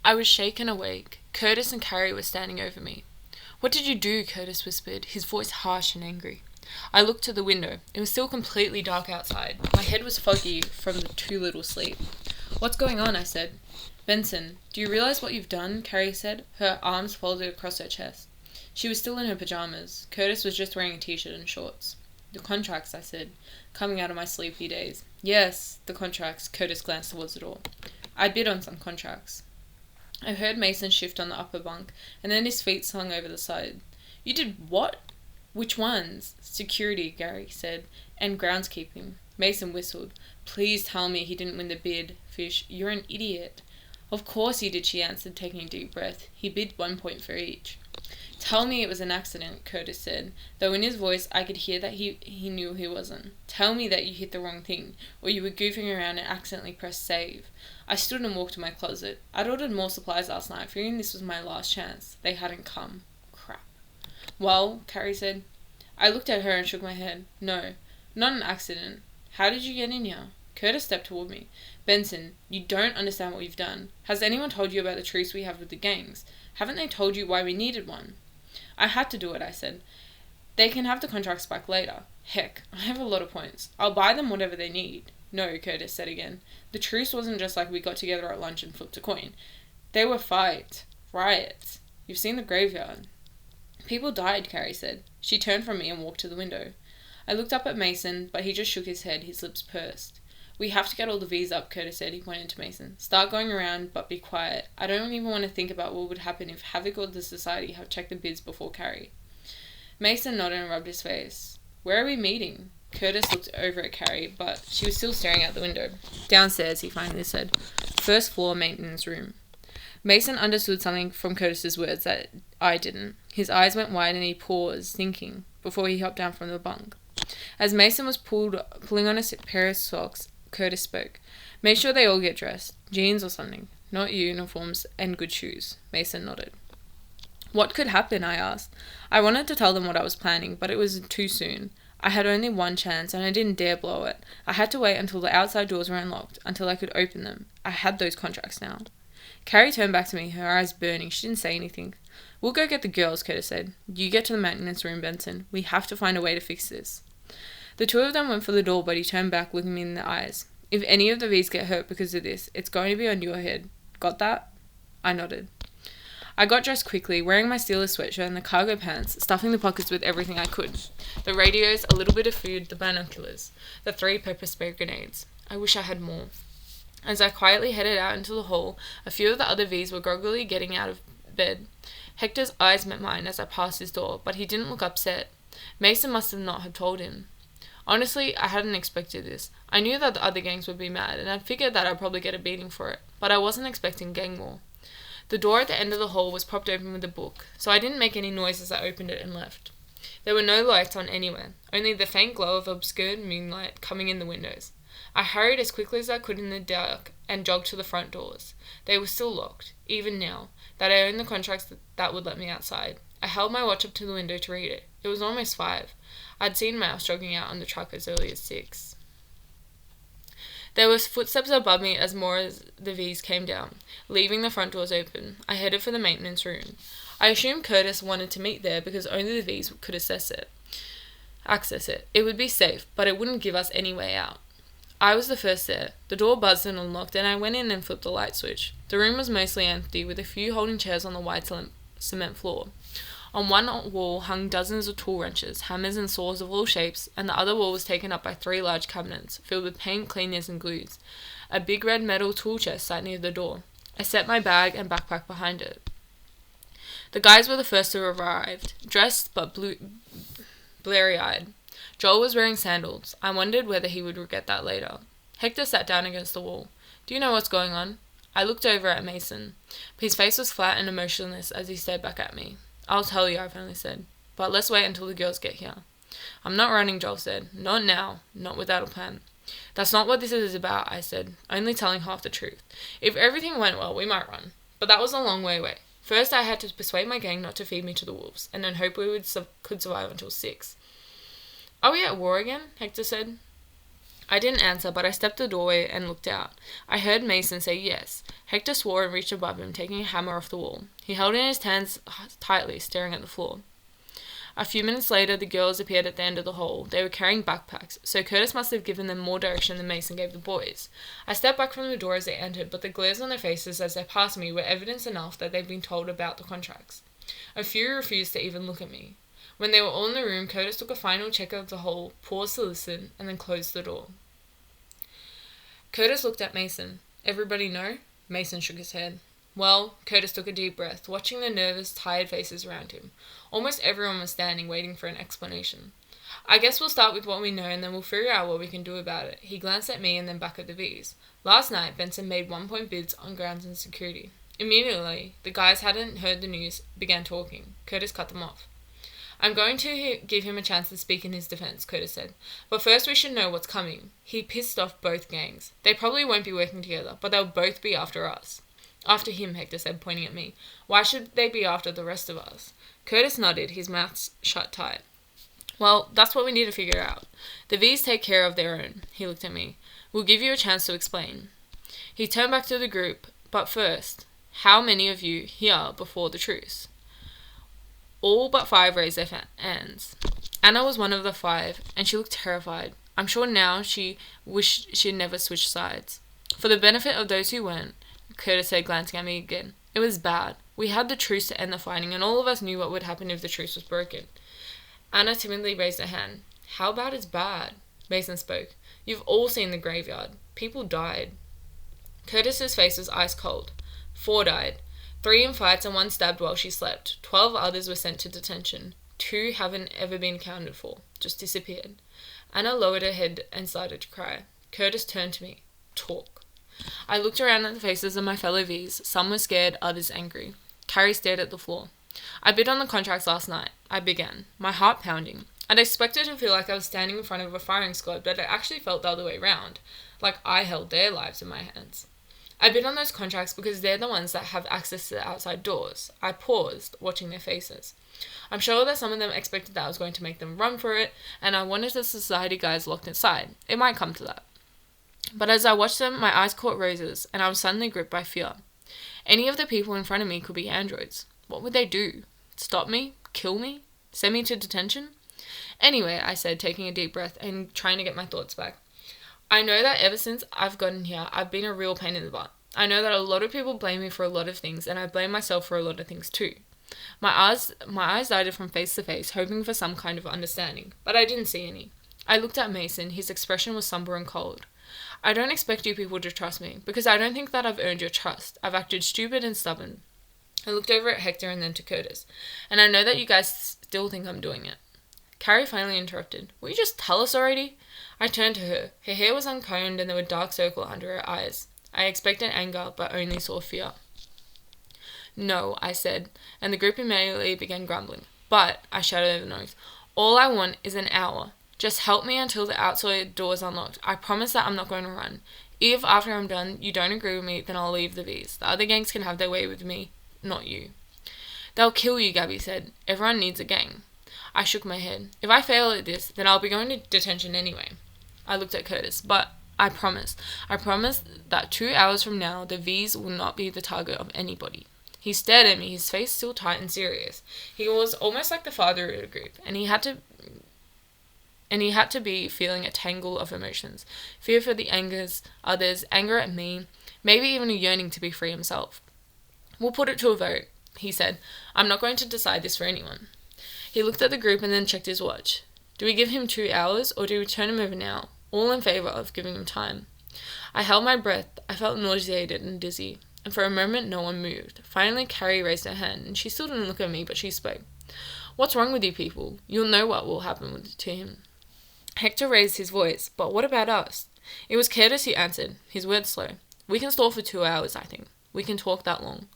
I was shaken awake. Curtis and Carrie were standing over me. "What did you do?" Curtis whispered, his voice harsh and angry. I looked to the window. It was still completely dark outside. My head was foggy from the too little sleep. "What's going on?" I said. "Benson, do you realize what you've done?" Carrie said, her arms folded across her chest. She was still in her pajamas. Curtis was just wearing a t-shirt and shorts. "The contracts," I said, coming out of my sleepy daze. "Yes, the contracts." Curtis glanced towards the door. "I bid on some contracts." I heard Mason shift on the upper bunk, and then his feet swung over the side. "You did what?" "Which ones?" "Security," Gary said, "and groundskeeping." Mason whistled. "Please tell me he didn't win the bid, Fish. You're an idiot." "Of course he did," she answered, taking a deep breath. "He bid 1 point for each." "Tell me it was an accident," Curtis said, though in his voice I could hear that he knew he wasn't. "Tell me that you hit the wrong thing, or you were goofing around and accidentally pressed save." I stood and walked to my closet. I'd ordered more supplies last night, figuring this was my last chance. They hadn't come. Crap. "Well," Carrie said. I looked at her and shook my head. "No, not an accident. How did you get in here?" Curtis stepped toward me. "Benson, you don't understand what you've done. Has anyone told you about the truce we have with the gangs? Haven't they told you why we needed one?" "I had to do it," I said. "They can have the contracts back later. Heck, I have a lot of points. I'll buy them whatever they need." "No," Curtis said again. "The truce wasn't just like we got together at lunch and flipped a coin. They were fights. Riots. You've seen the graveyard." "People died," Carrie said. She turned from me and walked to the window. I looked up at Mason, but he just shook his head, his lips pursed. "We have to get all the V's up," Curtis said. He pointed to Mason. "Start going around, but be quiet. I don't even want to think about what would happen if Havoc or the Society have checked the bids before Carrie." Mason nodded and rubbed his face. "Where are we meeting?" Curtis looked over at Carrie, but she was still staring out the window. "Downstairs," he finally said. "First floor maintenance room." Mason understood something from Curtis's words that I didn't. His eyes went wide and he paused, thinking, before he hopped down from the bunk. As Mason was pulling on a pair of socks, Curtis spoke. "Make sure they all get dressed. Jeans or something. Not uniforms and good shoes." Mason nodded. "What could happen?" I asked. I wanted to tell them what I was planning, but it was too soon. I had only one chance, and I didn't dare blow it. I had to wait until the outside doors were unlocked, until I could open them. I had those contracts now. Carrie turned back to me, her eyes burning. She didn't say anything. "We'll go get the girls," Curtis said. "You get to the maintenance room, Benson. We have to find a way to fix this." The two of them went for the door, but he turned back, looking me in the eyes. "If any of the V's get hurt because of this, it's going to be on your head. Got that?" I nodded. I got dressed quickly, wearing my Steelers sweatshirt and the cargo pants, stuffing the pockets with everything I could. The radios, a little bit of food, the binoculars, the 3 pepper spray grenades. I wish I had more. As I quietly headed out into the hall, a few of the other V's were groggily getting out of bed. Hector's eyes met mine as I passed his door, but he didn't look upset. Mason must not have told him. Honestly, I hadn't expected this. I knew that the other gangs would be mad, and I figured that I'd probably get a beating for it, but I wasn't expecting gang war. The door at the end of the hall was propped open with a book, so I didn't make any noise as I opened it and left. There were no lights on anywhere, only the faint glow of obscured moonlight coming in the windows. I hurried as quickly as I could in the dark and jogged to the front doors. They were still locked, even now, that I owned the contracts that would let me outside. I held my watch up to the window to read it. It was almost 5. I'd seen Mouse jogging out on the truck as early as 6. There was footsteps above me as more of the V's came down. Leaving the front doors open, I headed for the maintenance room. I assumed Curtis wanted to meet there because only the V's could access it. It would be safe, but it wouldn't give us any way out. I was the first there. The door buzzed and unlocked, and I went in and flipped the light switch. The room was mostly empty, with a few holding chairs on the white cement floor. On one wall hung dozens of tool wrenches, hammers and saws of all shapes, and the other wall was taken up by 3 large cabinets, filled with paint, cleaners and glues. A big red metal tool chest sat near the door. I set my bag and backpack behind it. The guys were the first to arrive, dressed but blurry-eyed. Joel was wearing sandals. I wondered whether he would regret that later. Hector sat down against the wall. "Do you know what's going on?" I looked over at Mason. His face was flat and emotionless as he stared back at me. "I'll tell you," I finally said. "But let's wait until the girls get here." "I'm not running," Joel said. "Not now. Not without a plan." "That's not what this is about," I said. "Only telling half the truth. If everything went well, we might run. But that was a long way away. First, I had to persuade my gang not to feed me to the wolves, and then hope we could survive until 6. "Are we at war again?" Hector said. I didn't answer, but I stepped to the doorway and looked out. I heard Mason say yes. Hector swore and reached above him, taking a hammer off the wall. He held it in his hands tightly, staring at the floor. A few minutes later, the girls appeared at the end of the hall. They were carrying backpacks, so Curtis must have given them more direction than Mason gave the boys. I stepped back from the door as they entered, but the glares on their faces as they passed me were evidence enough that they'd been told about the contracts. A few refused to even look at me. When they were all in the room, Curtis took a final check of the hall, paused to listen, and then closed the door. Curtis looked at Mason. "Everybody know?" Mason shook his head. Well, Curtis took a deep breath, watching the nervous, tired faces around him. Almost everyone was standing, waiting for an explanation. "I guess we'll start with what we know and then we'll figure out what we can do about it." He glanced at me and then back at the V's. "Last night, Benson made 1-point bids on grounds and security." Immediately, the guys hadn't heard the news, began talking. Curtis cut them off. "I'm going to give him a chance to speak in his defense," Curtis said. "But first we should know what's coming." He pissed off both gangs. "They probably won't be working together, but they'll both be after us." "After him," Hector said, pointing at me. "Why should they be after the rest of us?" Curtis nodded, his mouth shut tight. "Well, that's what we need to figure out. The V's take care of their own." He looked at me. "We'll give you a chance to explain." He turned back to the group. "But first, how many of you here before the truce?" All but 5 raised their hands. Anna was one of the 5, and she looked terrified. I'm sure now she wished she had never switched sides. "For the benefit of those who weren't," Curtis said, glancing at me again, "it was bad. We had the truce to end the fighting, and all of us knew what would happen if the truce was broken." Anna timidly raised her hand. "How bad is bad?" Mason spoke. "You've all seen the graveyard. People died." Curtis's face was ice cold. 4 died. 3 in fights and 1 stabbed while she slept. 12 others were sent to detention. 2 haven't ever been accounted for. Just disappeared. Anna lowered her head and started to cry. Curtis turned to me. "Talk." I looked around at the faces of my fellow V's. Some were scared, others angry. Carrie stared at the floor. "I bid on the contracts last night," I began, my heart pounding. I'd expected to feel like I was standing in front of a firing squad, but I actually felt the other way round, like I held their lives in my hands. "I bid on those contracts because they're the ones that have access to the outside doors." I paused, watching their faces. I'm sure that some of them expected that I was going to make them run for it, and I wanted the society guys locked inside. It might come to that. But as I watched them, my eyes caught roses, and I was suddenly gripped by fear. Any of the people in front of me could be androids. What would they do? Stop me? Kill me? Send me to detention? "Anyway," I said, taking a deep breath and trying to get my thoughts back, "I know that ever since I've gotten here, I've been a real pain in the butt. I know that a lot of people blame me for a lot of things, and I blame myself for a lot of things too." My eyes darted from face to face, hoping for some kind of understanding, but I didn't see any. I looked at Mason. His expression was somber and cold. "I don't expect you people to trust me, because I don't think that I've earned your trust. I've acted stupid and stubborn." I looked over at Hector and then to Curtis. "And I know that you guys still think I'm doing it." Carrie finally interrupted. "Will you just tell us already?" I turned to her. Her hair was uncombed and there were dark circles under her eyes. I expected anger, but only saw fear. "No," I said, and the group immediately began grumbling. "But," I shouted over an oath, "all I want is an hour. Just help me until the outside door is unlocked. I promise that I'm not going to run. If, after I'm done, you don't agree with me, then I'll leave the V's. The other gangs can have their way with me, not you." "They'll kill you," Gabby said. "Everyone needs a gang." I shook my head. "If I fail at this, then I'll be going to detention anyway." I looked at Curtis. "But I promise that 2 hours from now, the V's will not be the target of anybody." He stared at me, his face still tight and serious. He was almost like the father of the group, and he had to be feeling a tangle of emotions. Fear for the others, anger at me, maybe even a yearning to be free himself. "We'll put it to a vote," he said. "I'm not going to decide this for anyone." He looked at the group and then checked his watch. "Do we give him 2 hours, or do we turn him over now?" All in favour of giving him time. I held my breath. I felt nauseated and dizzy, and for a moment no one moved. Finally Carrie raised her hand, and she still didn't look at me, but she spoke. "What's wrong with you people? You'll know what will happen to him." Hector raised his voice. "But what about us?" It was Curtis who answered, his words slow. "We can stall for 2 hours, I think. We can talk that long."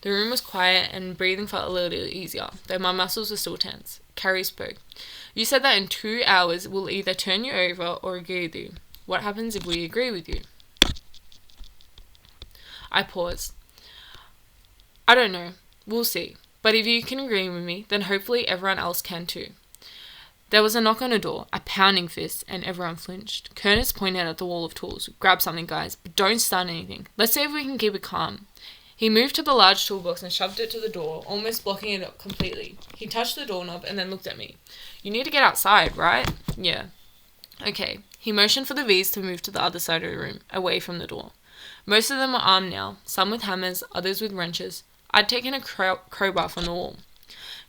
The room was quiet, and breathing felt a little easier, though my muscles were still tense. Carrie spoke. "You said that in 2 hours we'll either turn you over or agree with you. What happens if we agree with you?" I paused. "I don't know. We'll see. But if you can agree with me, then hopefully everyone else can too." There was a knock on a door, a pounding fist, and everyone flinched. Curtis pointed at the wall of tools. Grab something, guys, but don't start anything. Let's see if we can keep it calm. He moved to the large toolbox and shoved it to the door, almost blocking it up completely. He touched the doorknob and then looked at me. You need to get outside, right? Yeah. Okay. He motioned for the V's to move to the other side of the room, away from the door. Most of them were armed now, some with hammers, others with wrenches. I'd taken a crowbar from the wall.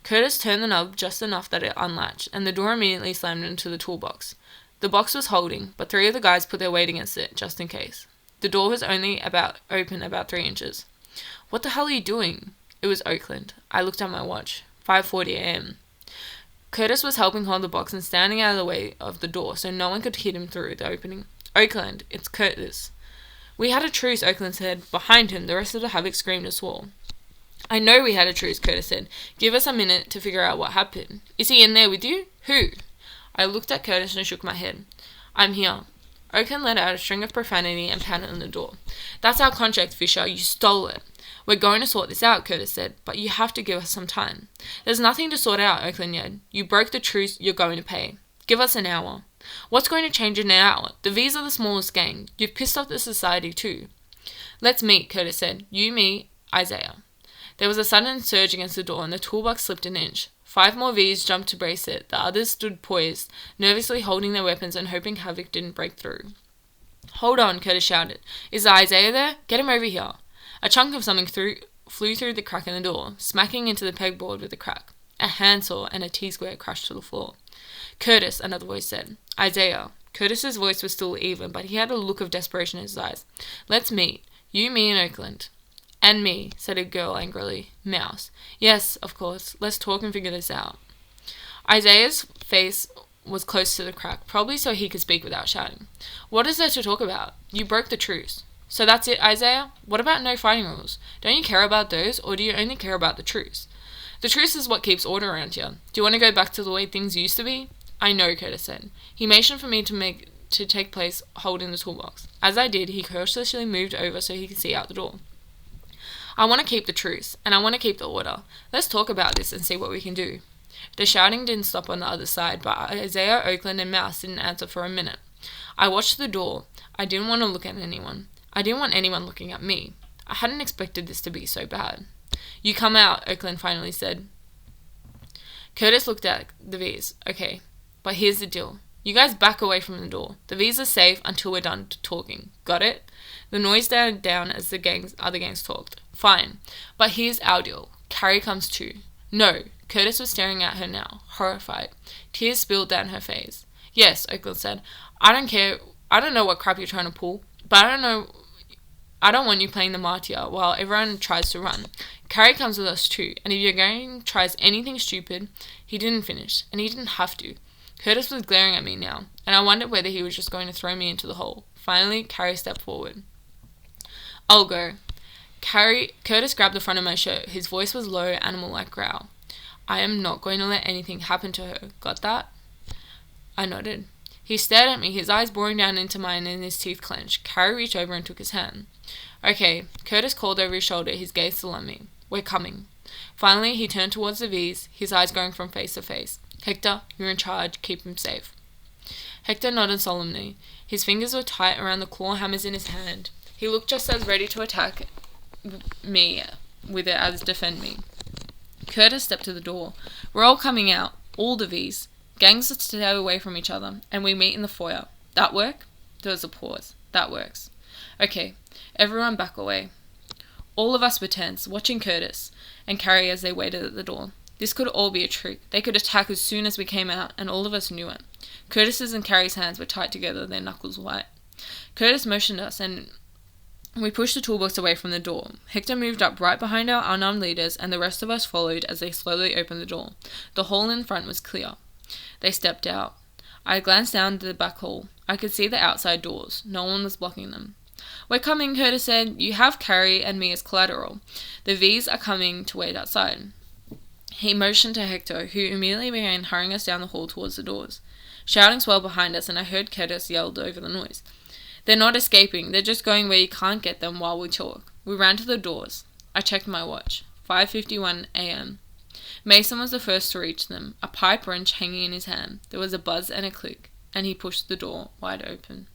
Curtis turned the knob just enough that it unlatched, and the door immediately slammed into the toolbox. The box was holding, but 3 of the guys put their weight against it, just in case. The door was only open about 3 inches. What the hell are you doing? It was Oakland. I looked at my watch. 5:40 a.m. Curtis was helping hold the box and standing out of the way of the door so no one could hit him through the opening. Oakland, it's Curtis. We had a truce, Oakland said. Behind him, the rest of the Havoc screamed and swore. I know we had a truce, Curtis said. Give us a minute to figure out what happened. Is he in there with you? Who? I looked at Curtis and shook my head. I'm here. Oakland let out a string of profanity and pounded on the door. That's our contract, Fisher. You stole it. We're going to sort this out, Curtis said, but you have to give us some time. There's nothing to sort out, Oakland yelled. You broke the truce, you're going to pay. Give us an hour. What's going to change in an hour? The V's are the smallest gang. You've pissed off the society too. Let's meet, Curtis said. You, me, Isaiah. There was a sudden surge against the door and the toolbox slipped an inch. 5 more V's jumped to brace it. The others stood poised, nervously holding their weapons and hoping Havoc didn't break through. Hold on, Curtis shouted. Is Isaiah there? Get him over here. A chunk of something flew through the crack in the door, smacking into the pegboard with a crack. A handsaw and a T-square crashed to the floor. Curtis, another voice said. Isaiah. Curtis's voice was still even, but he had a look of desperation in his eyes. Let's meet. You, me, and Oakland. And me, said a girl angrily. Mouse. Yes, of course. Let's talk and figure this out. Isaiah's face was close to the crack, probably so he could speak without shouting. What is there to talk about? You broke the truce. So that's it, Isaiah? What about no fighting rules? Don't you care about those, or do you only care about the truce? The truce is what keeps order around here. Do you want to go back to the way things used to be? I know, Curtis said. He motioned for me to take place holding the toolbox. As I did, he cautiously moved over so he could see out the door. I want to keep the truce, and I want to keep the order. Let's talk about this and see what we can do. The shouting didn't stop on the other side, but Isaiah, Oakland, and Mouse didn't answer for a minute. I watched the door. I didn't want to look at anyone. I didn't want anyone looking at me. I hadn't expected this to be so bad. You come out, Oakland finally said. Curtis looked at the V's. Okay, but here's the deal. You guys back away from the door. The V's are safe until we're done talking. Got it? The noise died down as the other gangs talked. Fine, but here's our deal. Carrie comes too. No. Curtis was staring at her now, horrified. Tears spilled down her face. Yes, Oakland said. I don't care. I don't know what crap you're trying to pull, but I don't want you playing the martyr while everyone tries to run. Carrie comes with us too, and if your gang tries anything stupid, he didn't finish, and he didn't have to. Curtis was glaring at me now, and I wondered whether he was just going to throw me into the hole. Finally, Carrie stepped forward. I'll go. Curtis grabbed the front of my shirt. His voice was low, animal-like growl. I am not going to let anything happen to her. Got that? I nodded. He stared at me, his eyes boring down into mine and his teeth clenched. Carrie reached over and took his hand. Okay, Curtis called over his shoulder, his gaze still on me. We're coming. Finally, he turned towards the V's, his eyes going from face to face. Hector, you're in charge. Keep him safe. Hector nodded solemnly. His fingers were tight around the claw hammers in his hand. He looked just as ready to attack me with it as defend me. Curtis stepped to the door. We're all coming out. All the V's. Gangs stay away from each other, and we meet in the foyer. That work? There was a pause. That works. Okay, everyone back away. All of us were tense, watching Curtis and Carrie as they waited at the door. This could all be a trick. They could attack as soon as we came out, and all of us knew it. Curtis's and Carrie's hands were tight together, their knuckles white. Curtis motioned us, and we pushed the toolbox away from the door. Hector moved up right behind our unarmed leaders, and the rest of us followed as they slowly opened the door. The hall in front was clear. They stepped out. I glanced down the back hall. I could see the outside doors. No one was blocking them. We're coming, Curtis said. You have Carrie and me as collateral. The V's are coming to wait outside. He motioned to Hector, who immediately began hurrying us down the hall towards the doors. Shouting swelled behind us, and I heard Curtis yelled over the noise. They're not escaping. They're just going where you can't get them while we talk. We ran to the doors. I checked my watch. 5:51 a.m. Mason was the first to reach them, a pipe wrench hanging in his hand. There was a buzz and a click, and he pushed the door wide open.